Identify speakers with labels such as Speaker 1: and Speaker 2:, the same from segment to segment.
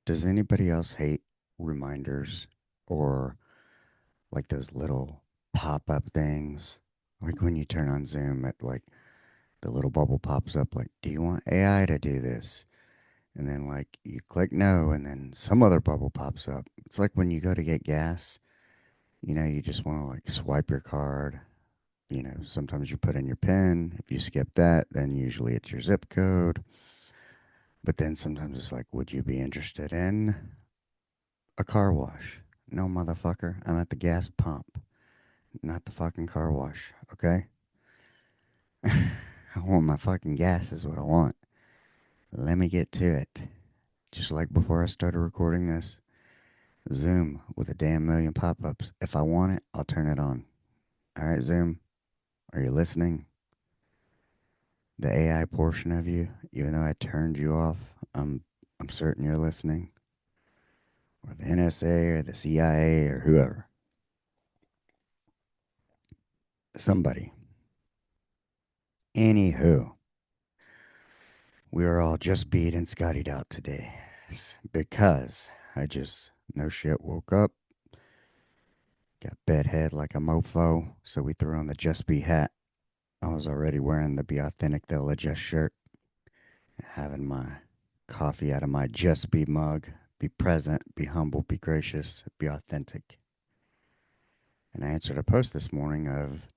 Speaker 1: Does anybody else hate reminders or like those little pop up things? Like when you turn on Zoom, it like the little bubble pops up, like, do you want AI to do this? And then, like, you click no, and then some other bubble pops up. It's like when you go to get gas, you just want to like swipe your card. Sometimes you put in your PIN. If you skip that, then usually it's your zip code. But then sometimes it's like, would you be interested in a car wash? No, motherfucker. I'm at the gas pump, not the fucking car wash, okay? I want my fucking gas, is what I want. Let me get to it. Just like before I started recording this, Zoom with a damn million pop ups. If I want it, I'll turn it on. All right, Zoom, are you listening? The AI portion of you, even though I turned you off, I'm certain you're listening. Or the NSA or the CIA or whoever. Somebody. Anywho, we are all just beat and Scottied out today because I just no shit woke up, got bedhead like a mofo, so we threw on the Just Be hat. I was already wearing the Be Authentic They'll Adjust shirt, having my coffee out of my Just Be mug. Be present, be humble, be gracious, be authentic. And I answered a post this morning of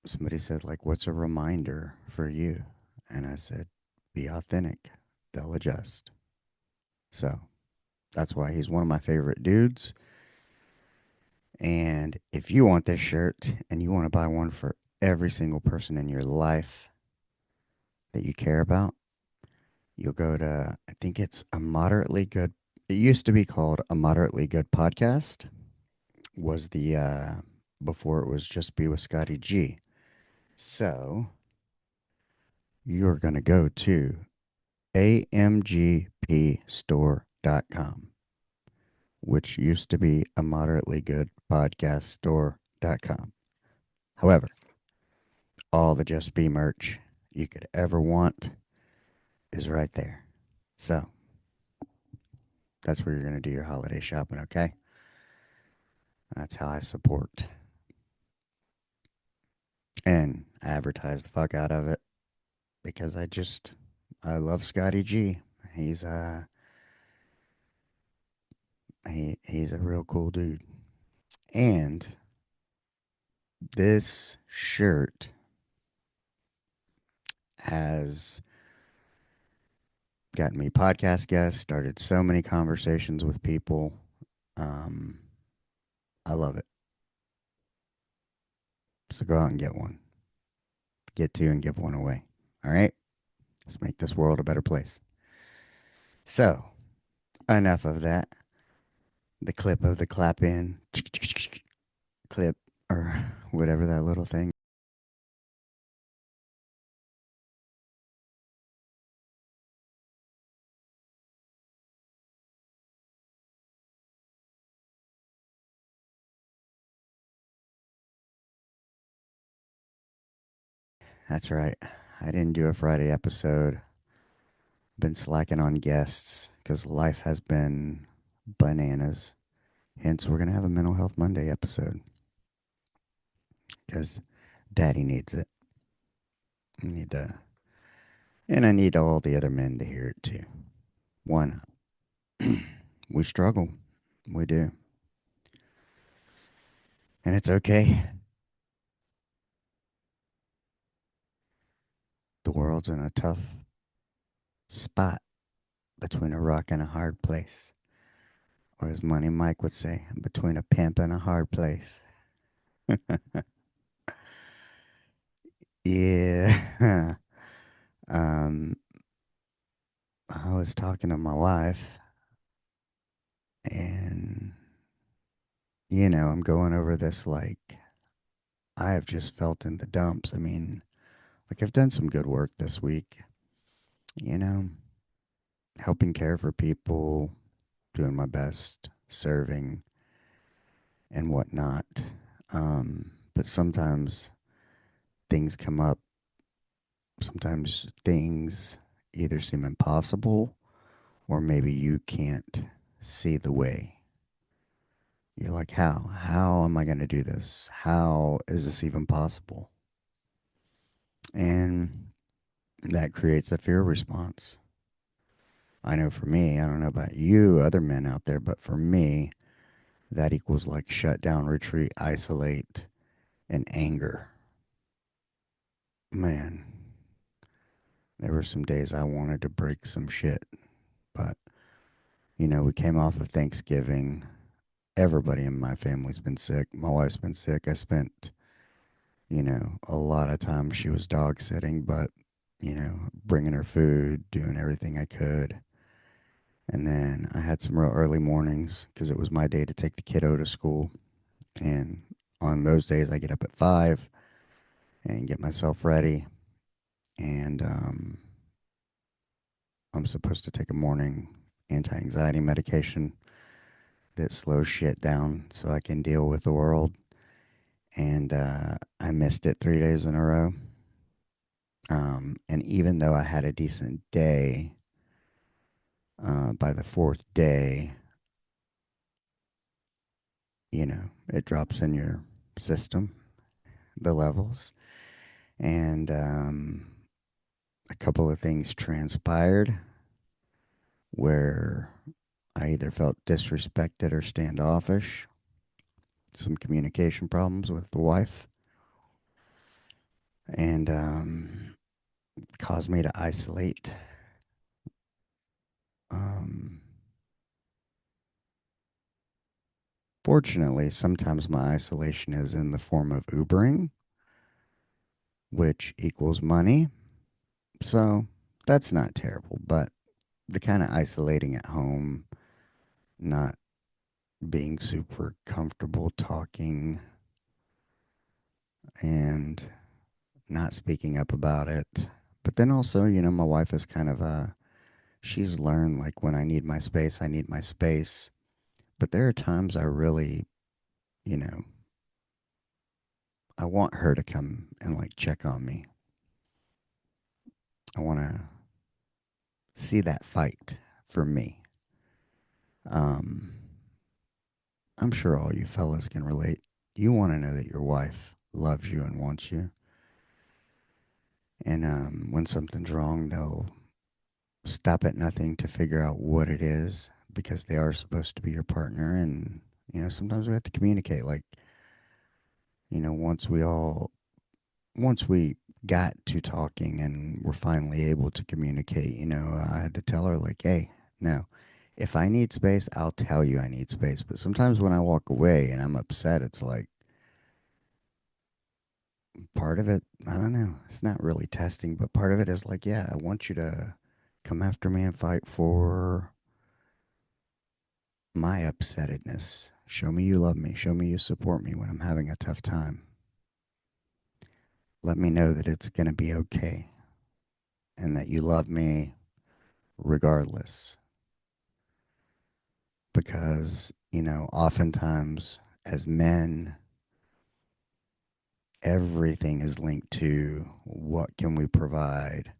Speaker 1: somebody said, like, what's a reminder for you? And I said, be authentic, they'll adjust. So that's why he's one of my favorite dudes. And if you want this shirt and you want to buy one for every single person in your life that you care about, you'll go to, I think it's a moderately good, it used to be called a moderately good podcast, was before it was Just Be with Scotty G. So you're going to go to amgpstore.com, which used to be a moderately good podcast store.com. However, all the Just Be merch you could ever want is right there. So that's where you're going to do your holiday shopping, okay? That's how I support and advertise the fuck out of it because I love Scotty G. He's he's a real cool dude. And this shirt has gotten me podcast guests, started so many conversations with people. Um, I love it. So go out and get one. Get two and give one away. All right? Let's make this world a better place. So, enough of that. The clip of the clap in clip or whatever that little thing. That's right. I didn't do a Friday episode. Been slacking on guests because life has been bananas. Hence, we're going to have a Mental Health Monday episode because Daddy needs it. I need to, and I need all the other men to hear it too. One, we struggle. We do. And it's okay. The world's in a tough spot between a rock and a hard place. Or as Money Mike would say, between a pimp and a hard place. Yeah. um, I was talking to my wife, and, I'm going over this like I have just felt in the dumps. I mean, like I've done some good work this week, you know, helping care for people, doing my best, serving and whatnot. But sometimes things come up. Sometimes things either seem impossible or maybe you can't see the way. You're like, how am I going to do this? How is this even possible? And that creates a fear response. I know for me, I don't know about you other men out there, but for me, that equals like shut down, retreat, isolate, and anger. Man, there were some days I wanted to break some shit, but we came off of Thanksgiving. Everybody in my family's been sick. My wife's been sick. I spent, a lot of time she was dog sitting, but, bringing her food, doing everything I could. And then I had some real early mornings because it was my day to take the kiddo to school. And on those days, I get up at 5 and get myself ready. And I'm supposed to take a morning anti anxiety medication that slows shit down so I can deal with the world. And I missed it 3 days in a row. And even though I had a decent day, by the fourth day, it drops in your system, the levels. And a couple of things transpired where I either felt disrespected or standoffish, some communication problems with the wife, and caused me to isolate. Um, Fortunately, sometimes my isolation is in the form of Ubering, which equals money. So that's not terrible, but the kind of isolating at home, not being super comfortable talking and not speaking up about it. But then also, my wife is kind of she's learned like when I need my space, I need my space. But there are times I really, you know, I want her to come and like check on me. I want to see that fight for me. Um, I'm sure all you fellas can relate. You want to know that your wife loves you and wants you. And when something's wrong, they'll stop at nothing to figure out what it is because they are supposed to be your partner. And, sometimes we have to communicate. Like, once once we got to talking and were finally able to communicate, I had to tell her, like, hey, no, if I need space, I'll tell you I need space. But sometimes when I walk away and I'm upset, it's like part of it, I don't know, it's not really testing, but part of it is like, yeah, I want you to come after me and fight for my upsetness. Show me you love me. Show me you support me when I'm having a tough time. Let me know that it's going to be okay and that you love me regardless. Because, oftentimes as men, everything is linked to what can we provide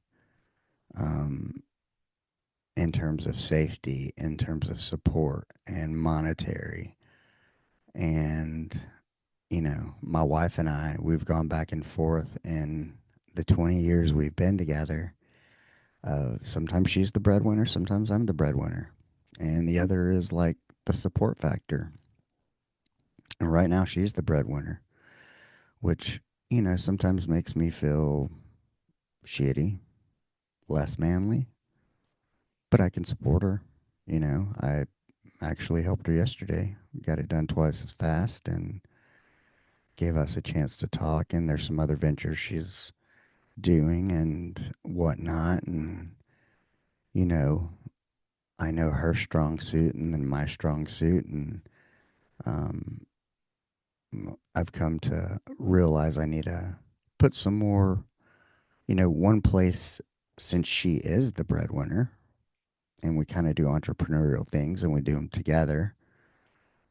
Speaker 1: um, in terms of safety, in terms of support and monetary. And, my wife and I, we've gone back and forth in the 20 years we've been together. Sometimes she's the breadwinner, sometimes I'm the breadwinner. And the other is like the support factor. And right now she's the breadwinner, which, sometimes makes me feel shitty, less manly, but I can support her. I actually helped her yesterday, got it done twice as fast, and gave us a chance to talk. And there's some other ventures she's doing and whatnot. And, you know, I know her strong suit and then my strong suit. And um, I've come to realize I need to put some more, one place since she is the breadwinner and we kind of do entrepreneurial things and we do them together,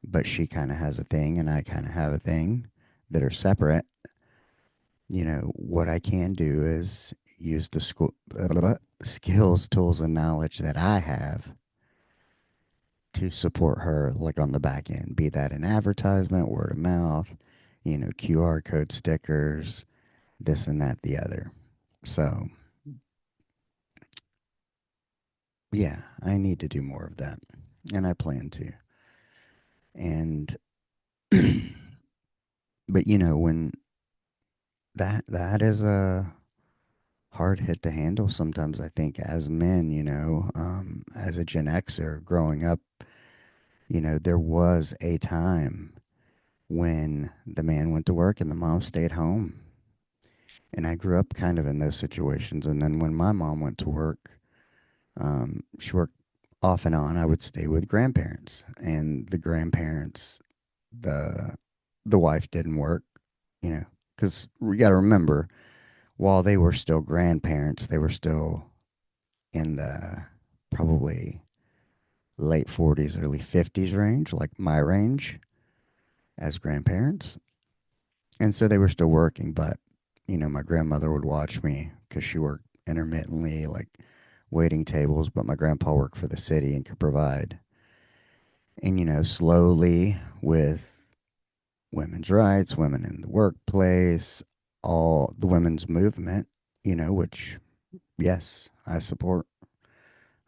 Speaker 1: but she kind of has a thing and I kind of have a thing that are separate. What I can do is use the skills, tools, and knowledge that I have to support her, like on the back end, be that an advertisement, word of mouth, QR code stickers, this and that, the other. So, yeah, I need to do more of that, and I plan to. And, but when that is a hard hit to handle sometimes, I think, as men, as a Gen Xer growing up, there was a time when the man went to work and the mom stayed home. And I grew up kind of in those situations. And then when my mom went to work, she worked off and on. I would stay with grandparents, and the grandparents, the the wife didn't work, because we got to remember, while they were still grandparents, they were still in the probably late 40s, early 50s range, like my range as grandparents. And so they were still working, but my grandmother would watch me because she worked intermittently, like waiting tables, but my grandpa worked for the city and could provide. And slowly with women's rights, women in the workplace, all the women's movement, which yes, I support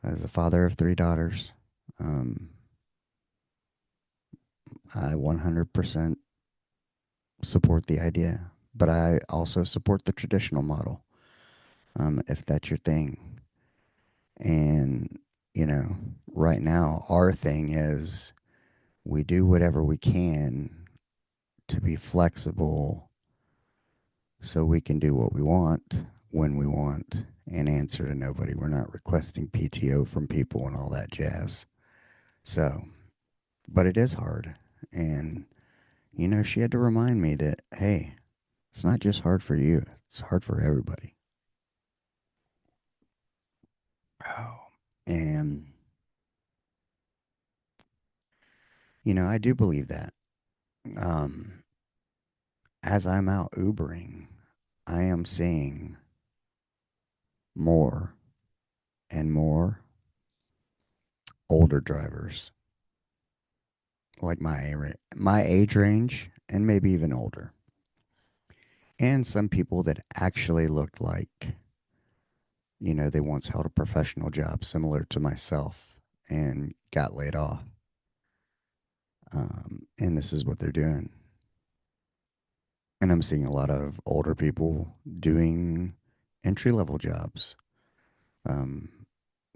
Speaker 1: as a father of three daughters. Um, I 100% support the idea, but I also support the traditional model, if that's your thing. And, you know, right now, our thing is we do whatever we can to be flexible so we can do what we want when we want and answer to nobody. We're not requesting PTO from people and all that jazz. So, but it is hard. And, she had to remind me that, hey, it's not just hard for you, it's hard for everybody. Oh. And, I do believe that. Um, as I'm out Ubering, I am seeing more and more older drivers, like my age range, and maybe even older, and some people that actually looked like they once held a professional job similar to myself and got laid off. And this is what they're doing. And I'm seeing a lot of older people doing entry level jobs, um,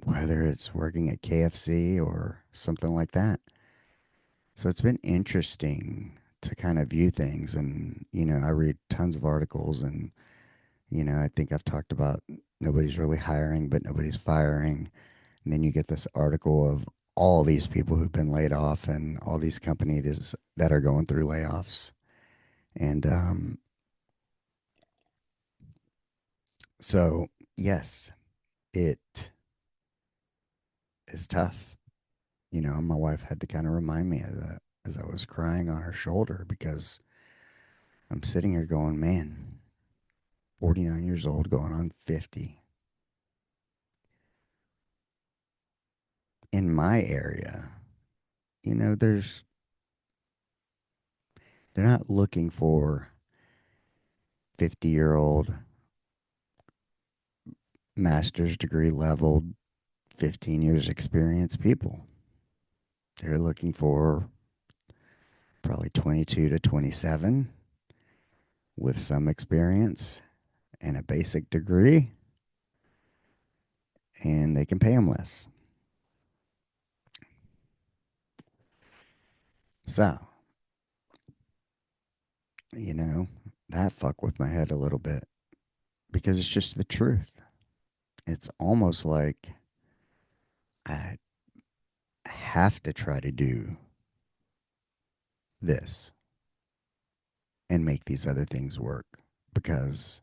Speaker 1: whether it's working at KFC or something like that. So it's been interesting to kind of view things. And, I read tons of articles, and, I think I've talked about nobody's really hiring, but nobody's firing. And then you get this article of all these people who've been laid off and all these companies that are going through layoffs. And so, yes, it is tough. My wife had to kind of remind me of that as I was crying on her shoulder because I'm sitting here going, man, 49 years old, going on 50. In my area, they're not looking for 50-year-old master's degree level, 15 years experience people. They're looking for probably 22 to 27 with some experience and a basic degree, and they can pay them less. So, you know, that fuck with my head a little bit because it's just the truth. It's almost like I have to try to do this and make these other things work because,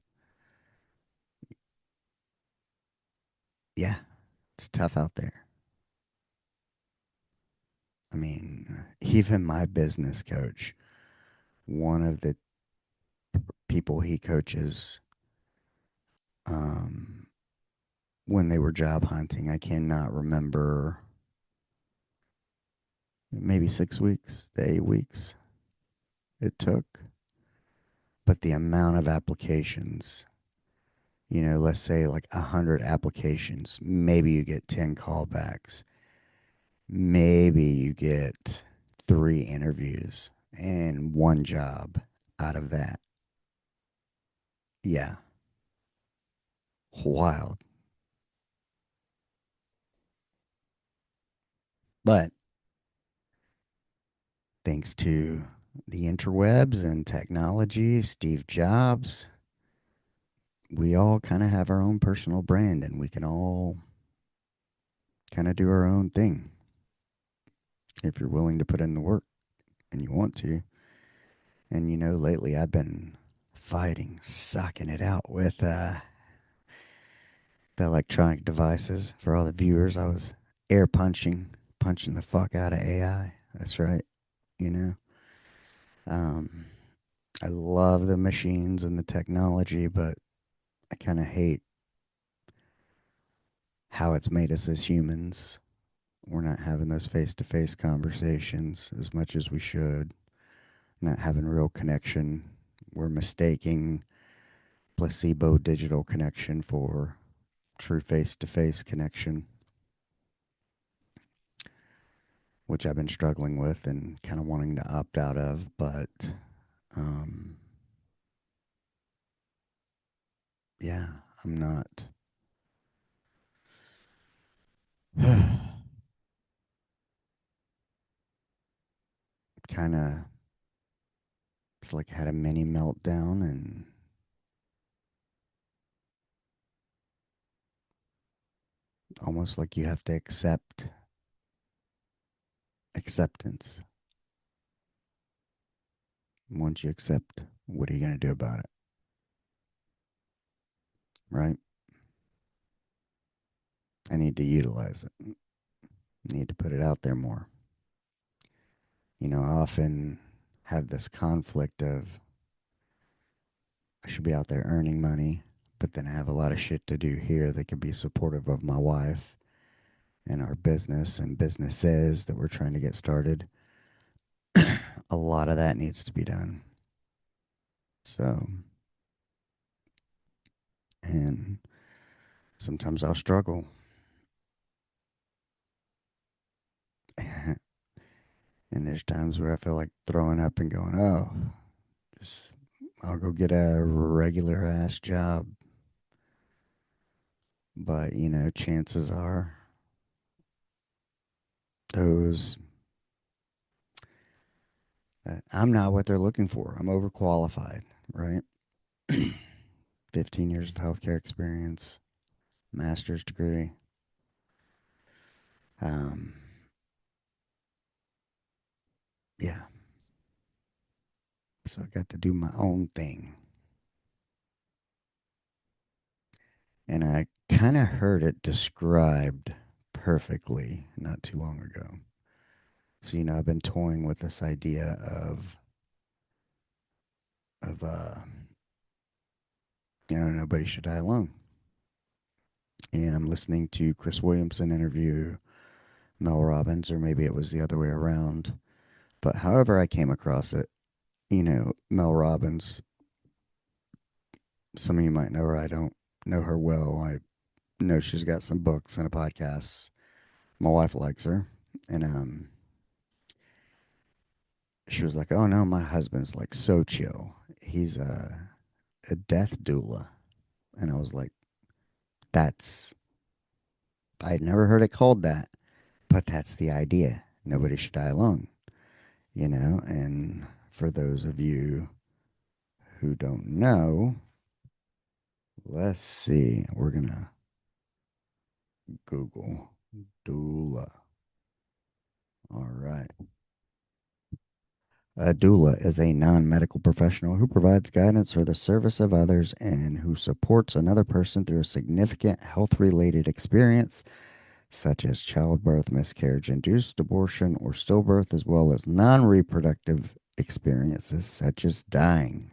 Speaker 1: yeah, it's tough out there. I mean, even my business coach, one of the people he coaches, um, when they were job hunting, I cannot remember maybe 6 weeks to 8 weeks it took. But the amount of applications, let's say like 100 applications, maybe you get 10 callbacks, maybe you get 3 interviews and one job out of that. Yeah, wild. But thanks to the interwebs and technology, Steve Jobs, we all kind of have our own personal brand and we can all kind of do our own thing if you're willing to put in the work and you want to. And lately I've been fighting, sucking it out with the electronic devices. For all the viewers, I was air punching the fuck out of AI. That's right. You know, um, I love the machines and the technology, but I kind of hate how it's made us as humans. We're not having those face to face conversations as much as we should, not having real connection. We're mistaking placebo digital connection for true face to face connection, which I've been struggling with and kind of wanting to opt out of. But um, yeah, I'm not kind of, it's like had a mini meltdown and almost like you have to accept acceptance. Once you accept, what are you going to do about it? Right? I need to utilize it. I need to put it out there more. I often have this conflict of I should be out there earning money, but then I have a lot of shit to do here that could be supportive of my wife and our business and businesses that we're trying to get started. A lot of that needs to be done. So, and sometimes I'll struggle. And there's times where I feel like throwing up and going, oh, just, I'll go get a regular ass job. But, chances are those, I'm not what they're looking for. I'm overqualified, right? 15 years of healthcare experience, master's degree. Um, yeah. So I got to do my own thing. And I kind of heard it described perfectly not too long ago. So, I've been toying with this idea of nobody should die alone. And I'm listening to Chris Williamson interview Mel Robbins, or maybe it was the other way around. But however I came across it, Mel Robbins, some of you might know her. I don't know her well. I know she's got some books and a podcast. My wife likes her. And she was like, "Oh no, my husband's like so chill. He's a death doula." And I was like, "That's I'd never heard it called that, but that's the idea. Nobody should die alone. And for those of you who don't know, let's see. We're gonna Google doula. All right. A doula is a non medical professional who provides guidance for the service of others and who supports another person through a significant health related experience, such as childbirth, miscarriage, induced abortion, or stillbirth, as well as non reproductive experiences, such as dying.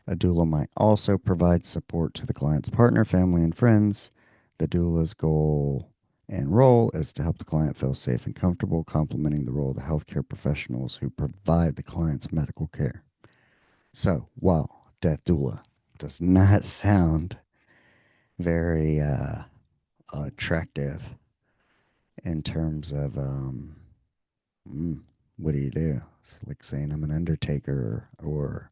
Speaker 1: A doula might also provide support to the client's partner, family, and friends. The doula's goal and role is to help the client feel safe and comfortable, complementing the role of the healthcare professionals who provide the client's medical care. So, while death doula does not sound very attractive in terms of mm, what do you do? It's like saying I'm an undertaker or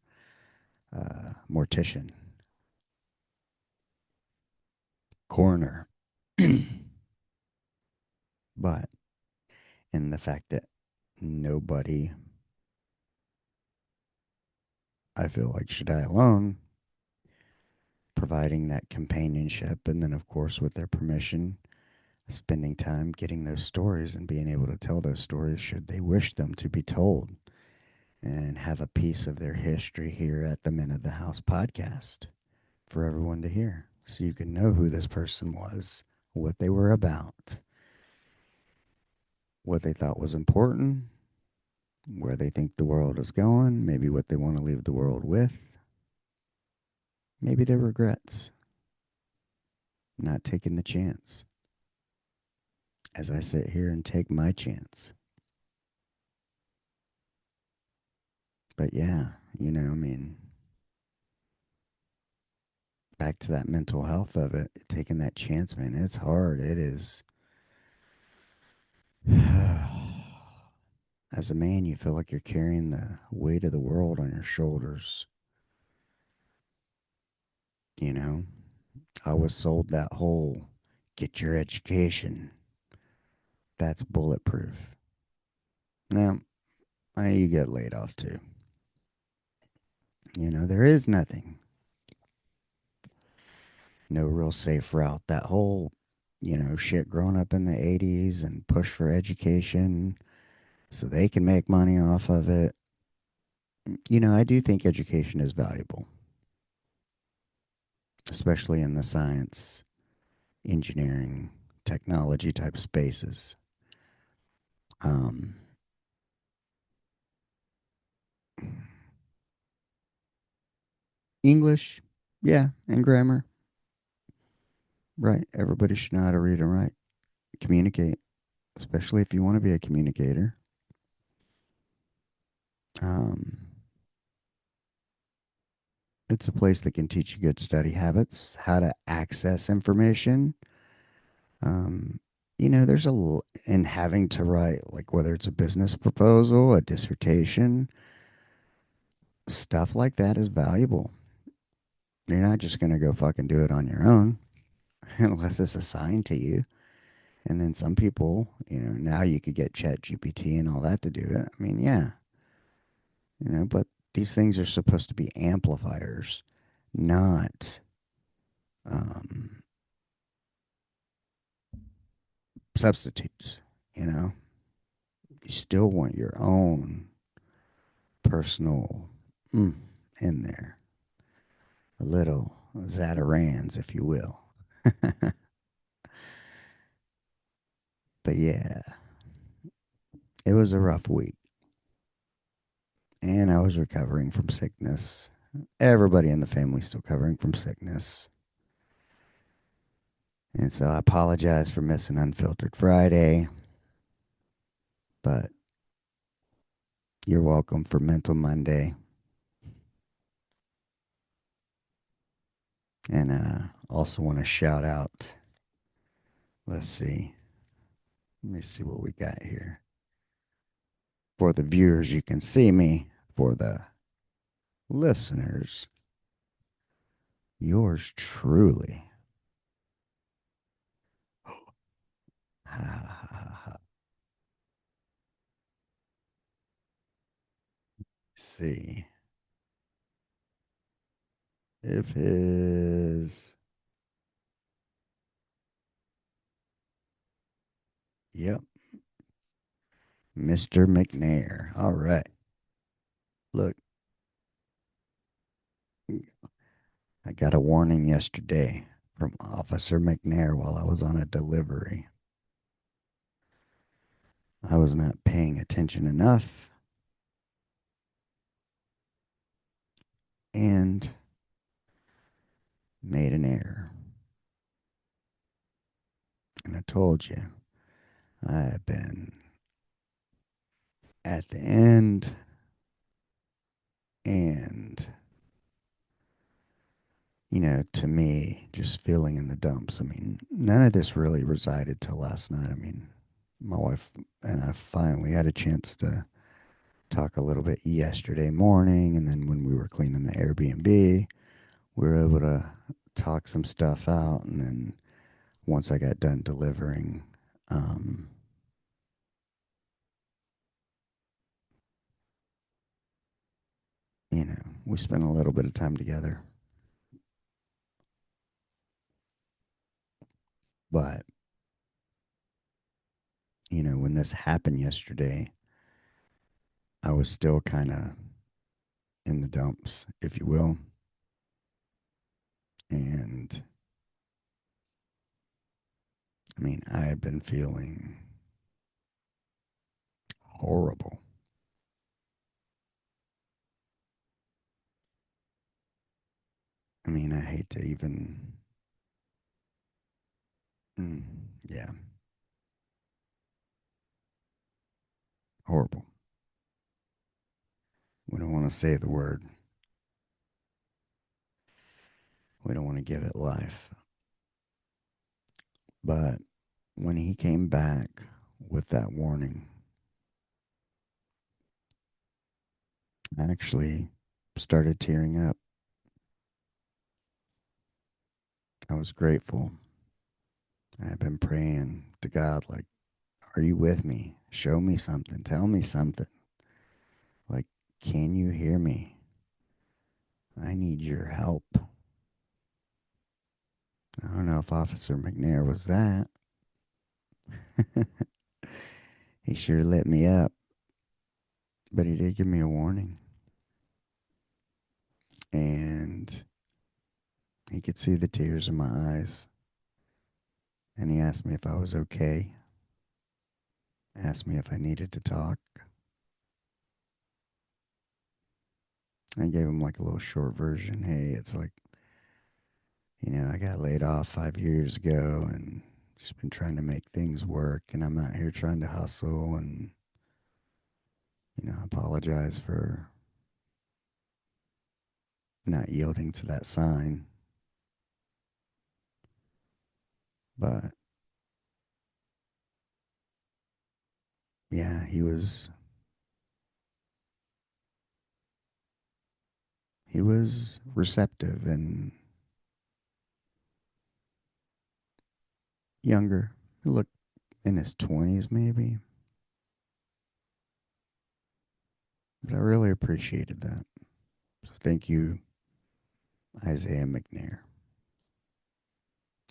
Speaker 1: mortician, coroner. But in the fact that nobody, I feel like, should die alone, providing that companionship, and then, of course, with their permission, spending time getting those stories and being able to tell those stories should they wish them to be told, and have a piece of their history here at the Men of the House podcast for everyone to hear. So you can know who this person was, what they were about, what they thought was important, where they think the world is going, maybe what they want to leave the world with, maybe their regrets, not taking the chance. As I sit here and take my chance. But yeah, I mean, back to that mental health of it, taking that chance, man, it's hard. It is. As a man, you feel like you're carrying the weight of the world on your shoulders. You know, I was sold that whole get your education. That's bulletproof. Now, you get laid off too. There is nothing, no real safe route. That whole, shit growing up in the 80s and push for education so they can make money off of it. I do think education is valuable, especially in the science, engineering, technology type spaces. Um, English, yeah, and grammar, right. Everybody should know how to read and write, communicate, especially if you want to be a communicator. Um, it's a place that can teach you good study habits, how to access information. Um, there's in having to write, like whether it's a business proposal, a dissertation, stuff like that is valuable. You're not just going to go fucking do it on your own unless it's assigned to you. And then some people, now you could get Chat GPT and all that to do it. I mean, yeah, but these things are supposed to be amplifiers, not um, substitutes. You know, you still want your own personal mm, in there, a little Zatarans, if you will. But yeah, it was a rough week, and I was recovering from sickness. Everybody in the family still recovering from sickness. And so I apologize for missing Unfiltered Friday, but you're welcome for Mental Monday. And also want to shout out, let's see, let me see what we got here. For the viewers, you can see me. For the listeners, yours truly. Ha ha ha ha. See if his, yep, Mr. McNair. All right. Look, I got a warning yesterday from Officer McNair while I was on a delivery. I was not paying attention enough and made an error. And I told you, I have been at the end and, to me, just feeling in the dumps. I mean, none of this really resided till last night. I mean, my wife and I finally had a chance to talk a little bit yesterday morning. And then when we were cleaning the Airbnb, we were able to talk some stuff out. And then once I got done delivering, um, we spent a little bit of time together. But, when this happened yesterday, I was still kind of in the dumps, if you will. And I mean, I had been feeling horrible. I mean, I hate to even, mm, yeah, horrible. We don't want to say the word, we don't want to give it life. But when he came back with that warning, I actually started tearing up. I was grateful. I've been praying to God, like, are you with me? Show me something. Tell me something. Like, can you hear me? I need your help. I don't know if Officer McNair was that. He sure lit me up, but he did give me a warning. And he could see the tears in my eyes. And he asked me if I was okay, asked me if I needed to talk. I gave him like a little short version. Hey, it's like, I got laid off 5 years ago and just been trying to make things work. And I'm out here trying to hustle and, apologize for not yielding to that sign. But yeah, he was receptive and younger. He looked in his 20s maybe, but I really appreciated that. So thank you, Isaiah McNair.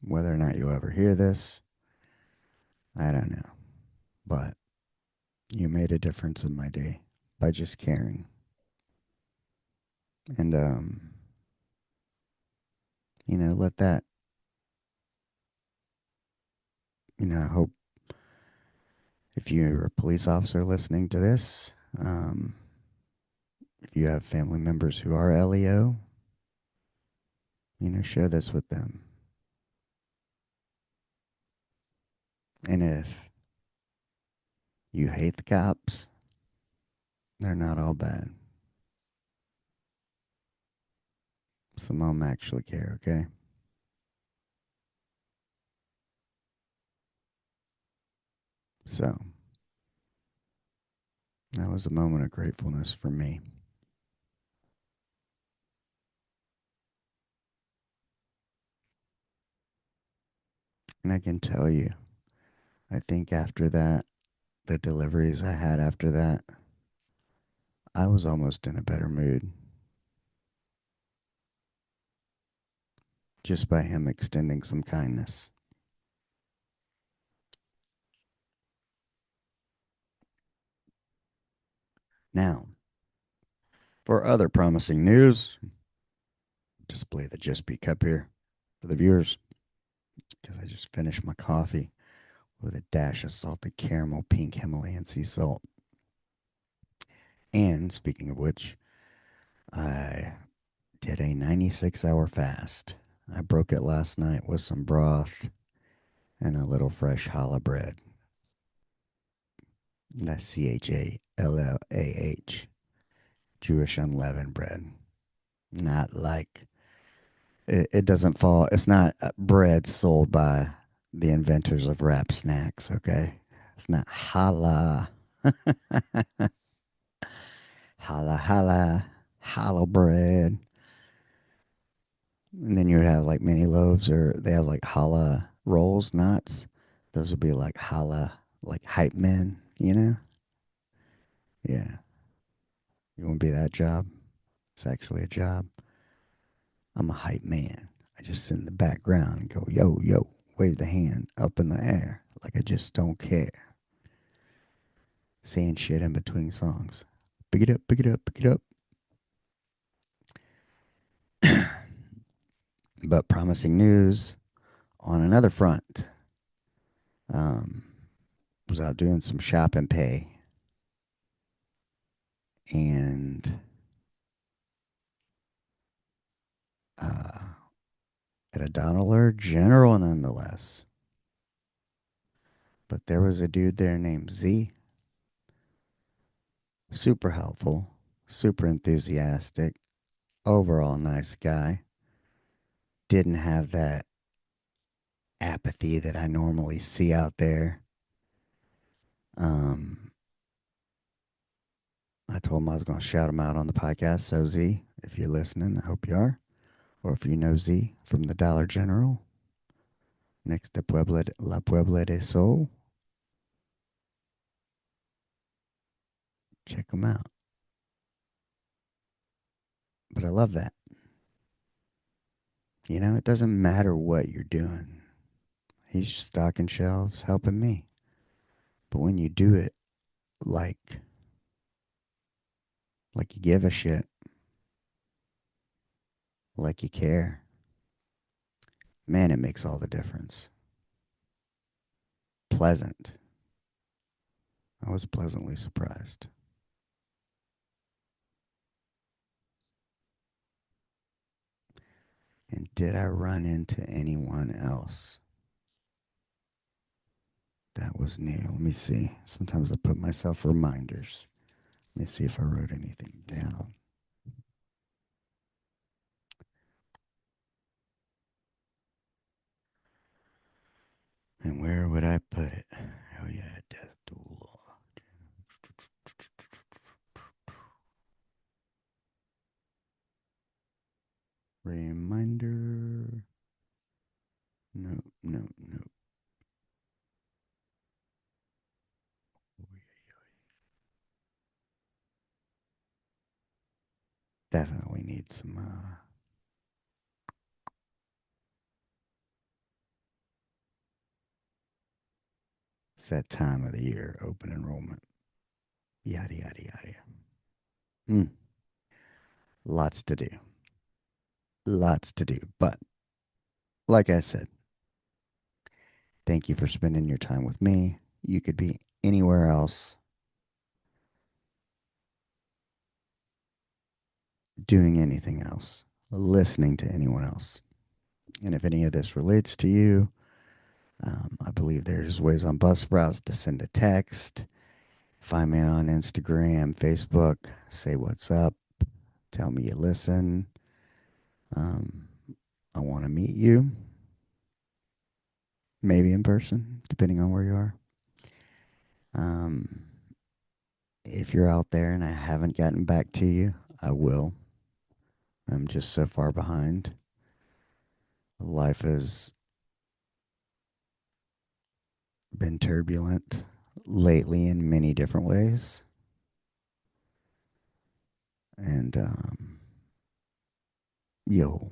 Speaker 1: Whether or not you'll ever hear this, I don't know, but you made a difference in my day by just caring. And let that, I hope if you're a police officer listening to this, um, if you have family members who are LEO, share this with them. And if you hate the cops, they're not all bad. Some of them actually care, okay? So, that was a moment of gratefulness for me. And I can tell you, I think after that, the deliveries I had after that, I was almost in a better mood just by him extending some kindness. Now, for other promising news, display the Just Be cup here for the viewers because I just finished my coffee with a dash of salted caramel pink Himalayan sea salt. And speaking of which, I did a 96-hour fast. I broke it last night with some broth and a little fresh challah bread. That's Challah, Jewish unleavened bread. Not like it doesn't fall. It's not bread sold by the inventors of wrap snacks. Okay, it's not challah, challah bread. And then you would have like mini loaves, or they have like challah rolls, knots. Those would be like challah, like hype men. You know? Yeah. You want to be that job? It's actually a job. I'm a hype man. I just sit in the background and go, yo, yo, wave the hand up in the air like I just don't care. Saying shit in between songs. Pick it up, pick it up, pick it up. But promising news on another front. Um, was out doing some shop and pay, and uh, at a Dollar General nonetheless. But there was a dude there named Z. Super helpful, super enthusiastic, overall nice guy. Didn't have that apathy that I normally see out there. Um, I told him I was going to shout him out on the podcast. So, Z, if you're listening, I hope you are. Or if you know Z from the Dollar General next to La Puebla de Sol, check him out. But I love that. You know, it doesn't matter what you're doing. He's stocking shelves, helping me. But when you do it like you give a shit, like you care, man, it makes all the difference. Pleasant. I was pleasantly surprised. And did I run into anyone else that was new? Let me see. Sometimes I put myself reminders. Let me see if I wrote anything down. And where would I put it? Oh, yeah, Death Duel. Reminder. No, no, no. Definitely need some. It's that time of the year, open enrollment. Yada, yada, yada. Mm, lots to do. Lots to do. But like I said, thank you for spending your time with me. You could be anywhere else doing anything else, listening to anyone else. And if any of this relates to you, I believe there's ways on Buzzsprout to send a text. Find me on Instagram, Facebook, say what's up, tell me you listen. Um, I want to meet you, maybe in person, depending on where you are. Um, if you're out there and I haven't gotten back to you, I will. I'm just so far behind. Life has been turbulent lately in many different ways. And, yo,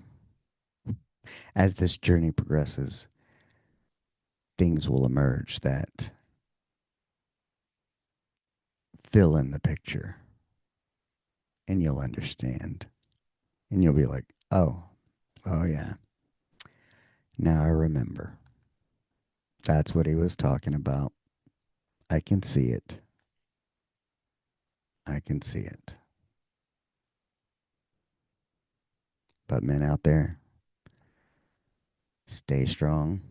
Speaker 1: as this journey progresses, things will emerge that fill in the picture and you'll understand. And you'll be like, oh, oh, yeah, now I remember. That's what he was talking about. I can see it. I can see it. But men out there, stay strong,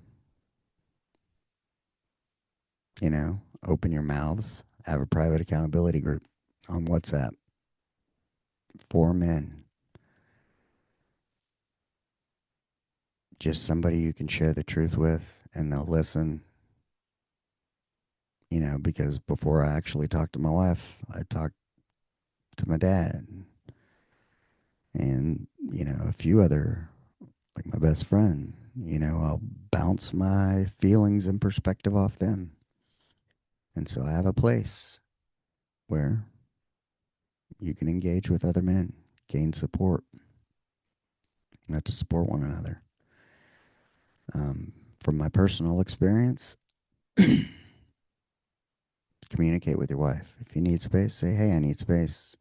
Speaker 1: Open your mouths, have a private accountability group on WhatsApp for men. Just somebody you can share the truth with and they'll listen, because before I actually talked to my wife, I talked to my dad and, a few other, like my best friend. I'll bounce my feelings and perspective off them. And so I have a place where you can engage with other men, gain support, to support one another. From my personal experience, communicate with your wife. If you need space, say, hey, I need space.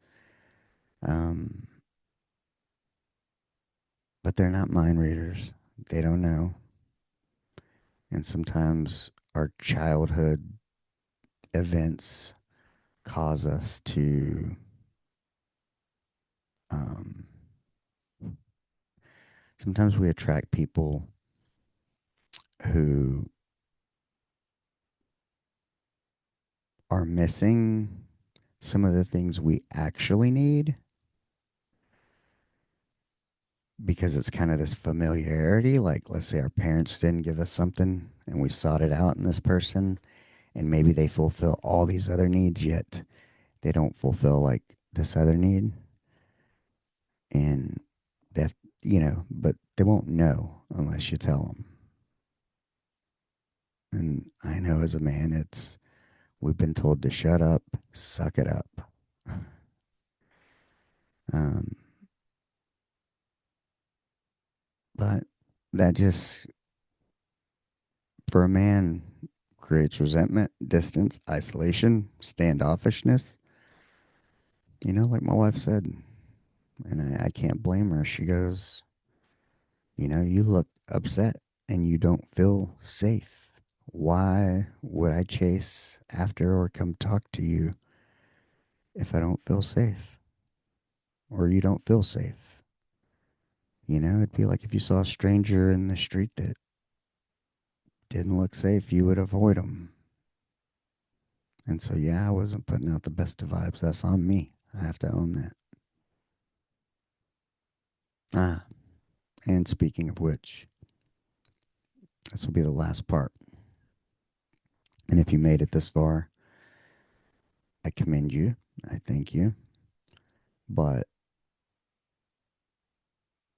Speaker 1: Um, but they're not mind readers. They don't know. And sometimes our childhood events cause us to um, sometimes we attract people who are missing some of the things we actually need because it's kind of this familiarity. Like, let's say our parents didn't give us something and we sought it out in this person, and maybe they fulfill all these other needs, yet they don't fulfill like this other need. And that, but they won't know unless you tell them. And I know as a man, we've been told to shut up, suck it up. Um, but that just, for a man, creates resentment, distance, isolation, standoffishness. Like my wife said, and I can't blame her. She goes, you look upset and you don't feel safe. Why would I chase after or come talk to you if I don't feel safe or you don't feel safe? It'd be like if you saw a stranger in the street that didn't look safe, you would avoid them. And so, yeah, I wasn't putting out the best of vibes. That's on me. I have to own that. Ah, and speaking of which, this will be the last part. And if you made it this far, I commend you. I thank you. But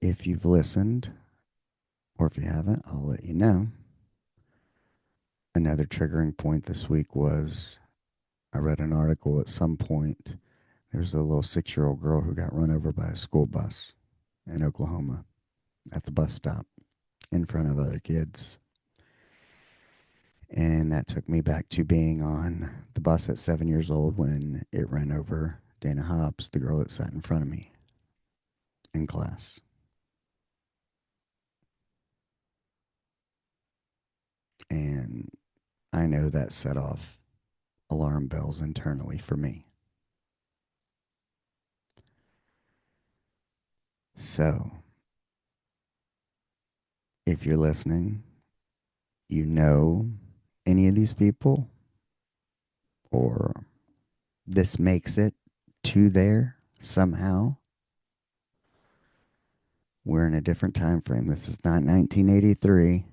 Speaker 1: if you've listened, or if you haven't, I'll let you know. Another triggering point this week was I read an article at some point. There's a little 6-year old girl who got run over by a school bus in Oklahoma at the bus stop in front of other kids. And that took me back to being on the bus at 7 years old when it ran over Dana Hobbs, the girl that sat in front of me in class. And I know that set off alarm bells internally for me. So, if you're listening, you know any of these people, or this makes it to there somehow, we're in a different time frame. This is not 1983.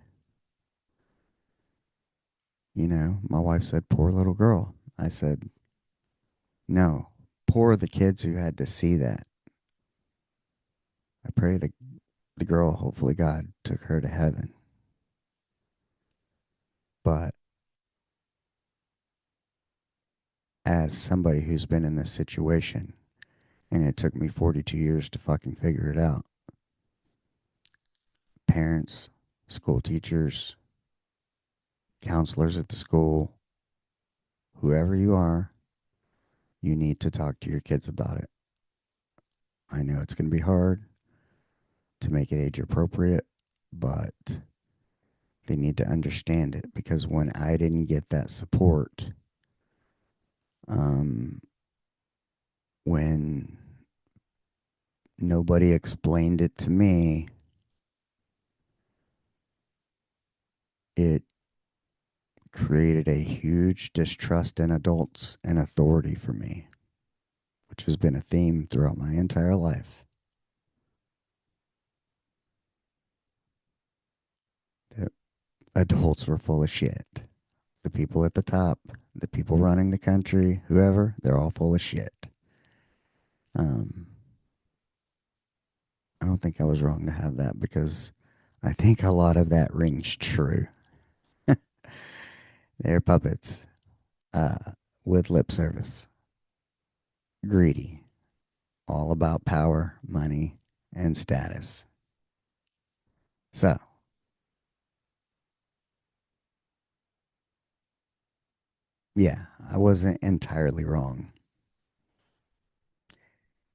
Speaker 1: My wife said, poor little girl. I said, no, poor the kids who had to see that. I pray the girl, hopefully God took her to heaven. But as somebody who's been in this situation, and it took me 42 years to fucking figure it out, parents, school teachers, counselors at the school, whoever you are, you need to talk to your kids about it. I know it's going to be hard to make it age appropriate, but they need to understand it because when I didn't get that support, um, when nobody explained it to me, it created a huge distrust in adults and authority for me, which has been a theme throughout my entire life. The adults were full of shit. The people at the top, the people running the country, whoever, they're all full of shit. Um, I don't think I was wrong to have that because I think a lot of that rings true. They're puppets uh, with lip service, greedy, all about power, money, and status. So, yeah, I wasn't entirely wrong.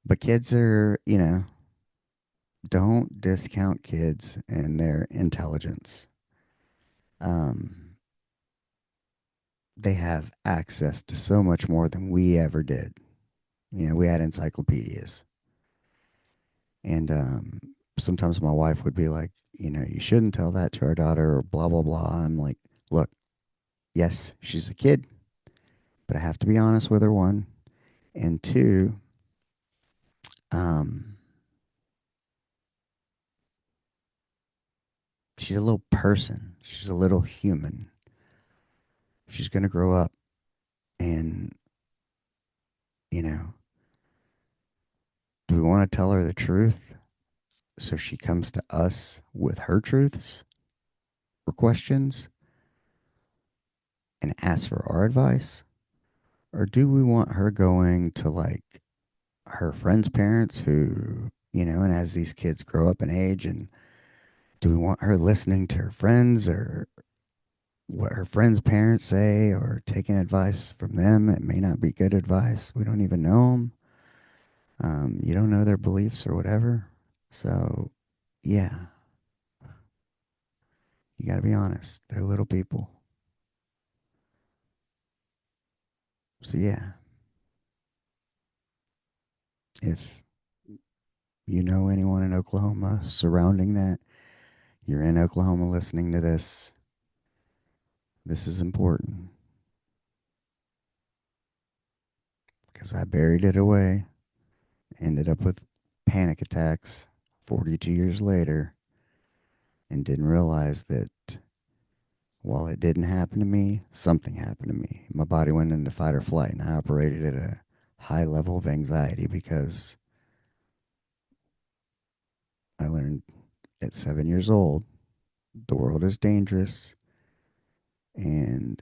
Speaker 1: But kids are, don't discount kids and their intelligence. Um, they have access to so much more than we ever did. We had encyclopedias. And sometimes my wife would be like, you shouldn't tell that to our daughter or blah, blah, blah. I'm like, look, yes, she's a kid, but I have to be honest with her, one. And two, um, she's a little person. She's a little human. She's going to grow up and, you know, do we want to tell her the truth so she comes to us with her truths or questions and asks for our advice? Or do we want her going to like her friends' parents who, and as these kids grow up in age, and do we want her listening to her friends or what her friends' parents say or taking advice from them? It may not be good advice. We don't even know them. You don't know their beliefs or whatever. So, yeah, you got to be honest. They're little people. So, yeah, if you know anyone in Oklahoma surrounding that, you're in Oklahoma listening to this, this is important because I buried it away, ended up with panic attacks 42 years later, and didn't realize that while it didn't happen to me, something happened to me. My body went into fight or flight, and I operated at a high level of anxiety because I learned at 7 years old the world is dangerous and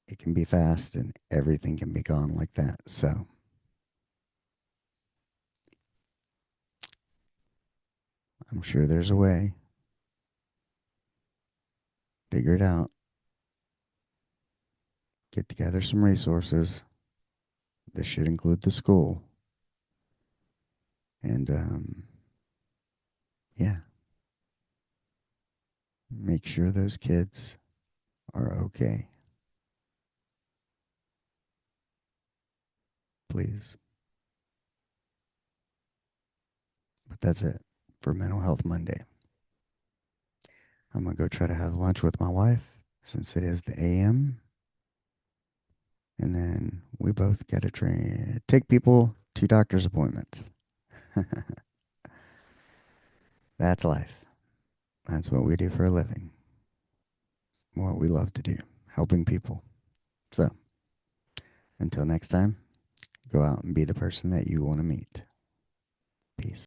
Speaker 1: it can be fast and everything can be gone like that. So I'm sure there's a way. Figure it out. Get together some resources. This should include the school. And yeah, make sure those kids are okay. Please. But that's it for Mental Health Monday. I'm going to go try to have lunch with my wife since it is the AM. And then we both got to take people to doctor's appointments. That's life. That's what we do for a living. What we love to do, helping people. So until next time, go out and be the person that you want to meet. Peace.